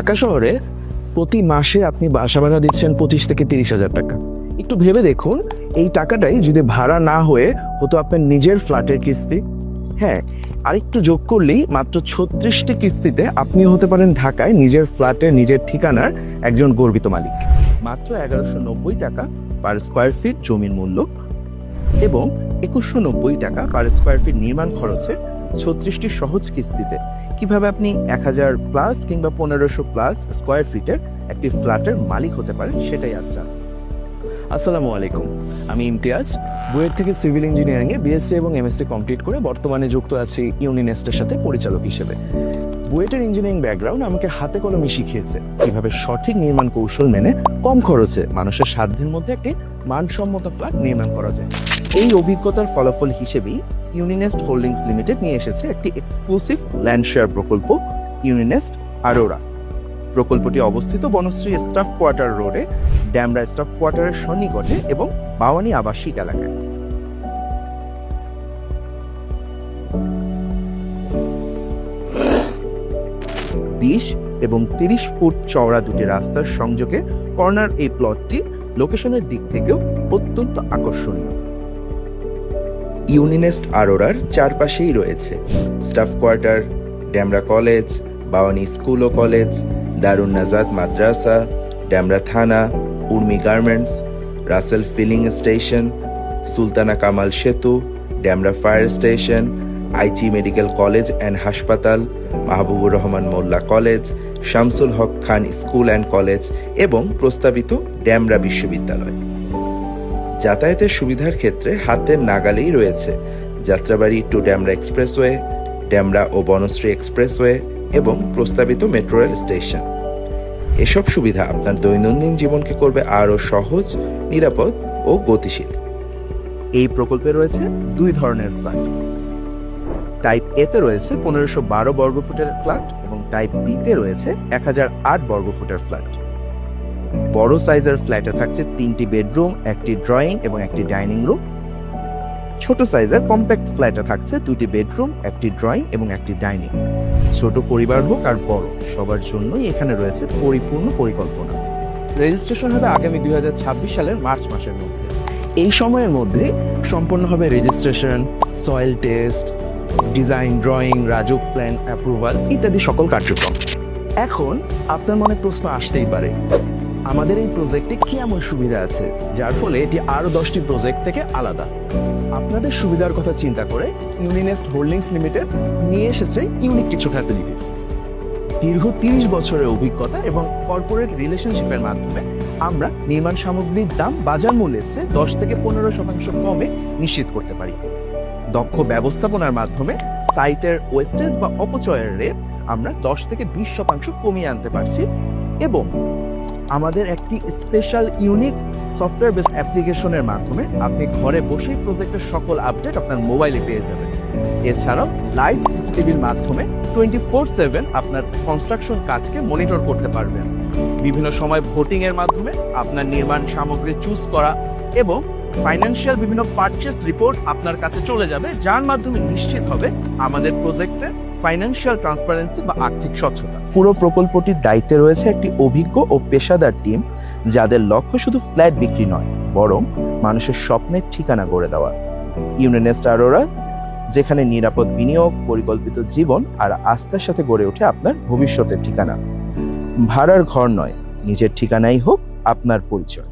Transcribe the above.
ঢাকা শহরে প্রতি মাসে আপনি বাসা ভাড়া দিচ্ছেন 25 থেকে 30,000 টাকা। একটু ভেবে দেখুন, এই টাকাটাই যদি ভাড়া না হয়ে হতো আপনার নিজের ফ্ল্যাটের কিস্তি। হ্যাঁ, আরেকটু যোগ করলেই মাত্র 36টি কিস্তিতে আপনি হতে পারেন ঢাকায় নিজের ফ্ল্যাটে নিজের ঠিকানার একজন গর্বিত মালিক। মাত্র 1190 টাকা পার স্কোয়ার ফিট জমির মূল্য এবং 2190 টাকা পার স্কোয়ার ফিট নির্মাণ খরচে 36টি সহজ কিস্তিতে কিভাবে আপনি 1000 প্লাস কিংবা 1500 প্লাস স্কোয়ার ফিটের একটি ফ্ল্যাটের মালিক হতে পারেন, সেটাই আজ জানবো। আসসালামু আলাইকুম, আমি ইমতিয়াজ। বুয়েট থেকে সিভিল ইঞ্জিনিয়ারিংয়ে বিএসসি এবং এমএসসি কমপ্লিট করে বর্তমানে যুক্ত আছি ইউনিনেস্টের সাথে পরিচালক হিসেবে। বুয়েটের ইঞ্জিনিয়ারিং ব্যাকগ্রাউন্ড আমাকে হাতে কলমে শিখিয়েছে কিভাবে সঠিক নির্মাণ কৌশল মেনে কম খরচে মানুষের সাধ্যের মধ্যে একটি মানসম্মত ফ্ল্যাট নির্মাণ করা যায়। এই অভিজ্ঞতার ফলাফল হিসেবেই ইউনিনেস্ট হোল্ডিংস লিমিটেড নিয়ে এসেছে একটি এক্সক্লুসিভ ল্যান্ড শেয়ার প্রকল্প, ইউনিনেস্ট আরোরা। প্রকল্পটি অবস্থিত বনশ্রী স্টাফ কোয়ার্টার রোডে, ড্যামরা স্টাফ কোয়ার্টারের সন্নিকটে এবং বাওয়ানি আবাসিক এলাকায়। বিশ এবং 30 ফুট চওড়া দুটি রাস্তার সংযোগে কর্নার এই প্লটটি লোকেশনের দিক থেকেও অত্যন্ত আকর্ষণীয়। ইউনিনেস্ট আরোরার চারপাশেই রয়েছে staff quarter, Demra college, Bawani school ও কলেজ, দারুন নাজাত মাদ্রাসা, ড্যামরা থানা, Urmi garments, Russel filling station, Sultana Kamal সেতু, Demra fire station, IG medical college and হাসপাতাল, Mahbubur Rahman Molla college, Shamsul Haque Khan school and college এবং প্রস্তাবিত ড্যামরা বিশ্ববিদ্যালয়। যাতায়াতের সুবিধার ক্ষেত্রে হাতের নাগালেই রয়েছে যাত্রাবাড়ি টু ড্যামরা এক্সপ্রেসওয়ে, ড্যামরা ও বনশ্রী এক্সপ্রেসওয়ে এবং প্রস্তাবিত মেট্রো রেল স্টেশন। এসব সুবিধা আপনার দৈনন্দিন জীবনকে করবে আরও সহজ, নিরাপদ ও গতিশীল। এই প্রকল্পে রয়েছে দুই ধরনের ফ্ল্যাট। টাইপ এতে রয়েছে 1512 বর্গফুটের ফ্ল্যাট এবং টাইপ বিতে রয়েছে 1008 বর্গফুটের ফ্ল্যাট। বড় সাইজের ফ্ল্যাটে থাকছে 3টি বেডরুম, একটি ড্রয়িং এবং একটি ডাইনিং রুম। ছোট সাইজের কম্প্যাক্ট ফ্ল্যাটে থাকছে 2টি বেডরুম, একটি ড্রয়িং এবং একটি ডাইনিং। ছোট পরিবার হোক আর বড়, সবার জন্যই এখানে রয়েছে পরিপূর্ণ পরিকল্পনা। রেজিস্ট্রেশন হবে আগামী 2026 সালের মার্চ মাসের মধ্যে। এই সময়ের মধ্যে সম্পন্ন হবে registration, soil test, design, drawing, RAJUK plan approval ইত্যাদি সকল কার্যক্রম। এখন আপনার মনে প্রশ্ন আসতেই পারে, আমাদের এই প্রজেক্টে কি এমন সুবিধা আছে যার ফলে এটি আরো 10টি প্রজেক্ট থেকে আলাদা? আপনাদের সুবিধার কথা চিন্তা করে ইউনিনেস্ট হোল্ডিংস লিমিটেড নিয়ে এসেছে ইউনিক কিছু ফ্যাসিলিটিস। দীর্ঘ 30 বছরের অভিজ্ঞতা এবং কর্পোরেট রিলেশনশিপের মাধ্যমে আমরা নির্মাণ সামগ্রীর দাম বাজার মূল্যের চেয়ে 10 থেকে 15% কমে নিশ্চিত করতে পারি। দক্ষ ব্যবস্থাপনার মাধ্যমে সাইটের ওয়েস্টেজ বা অপচয়ের রেট আমরা 10 থেকে 20% কমিয়ে আনতে পারছি এবং আমাদের একটি স্পেশাল ইউনিক সফটওয়্যার বেসড অ্যাপ্লিকেশনের মাধ্যমে আপনি ঘরে বসেই প্রজেক্টের সকল আপডেট আপনার মোবাইলে পেয়ে যাবেন। এছাড়াও লাইভ সিসিটিভির মাধ্যমে 24/7 আপনার কনস্ট্রাকশন কাজকে মনিটর করতে পারবেন। বিভিন্ন সময় ভোটিং এর মাধ্যমে আপনার নির্মাণ সামগ্রী চুজ করা এবং ফাইন্যান্সিয়াল বিভিন্ন পারচেস রিপোর্ট আপনার কাছে চলে যাবে, যার মাধ্যমে নিশ্চিত হবে আমাদের প্রজেক্টে ফাইন্যান্সিয়াল ট্রান্সপারেন্সি বা আর্থিক স্বচ্ছতা। পুরো প্রকল্পটির দায়িত্বে রয়েছে একটি অভিজ্ঞ ও পেশাদার টিম, যাদের লক্ষ্য শুধু ফ্ল্যাট বিক্রি নয়, বরং মানুষের স্বপ্নের ঠিকানা গড়ে দেওয়া। ইউনিনেস্ট আরোরা, যেখানে নিরাপদ বিনিয়োগ, পরিকল্পিত জীবন আর আস্থার সাথে গড়ে ওঠে আপনার ভবিষ্যতের ঠিকানা। ভাড়ার ঘর নয়, নিজের ঠিকানাই হোক আপনার পরিচয়।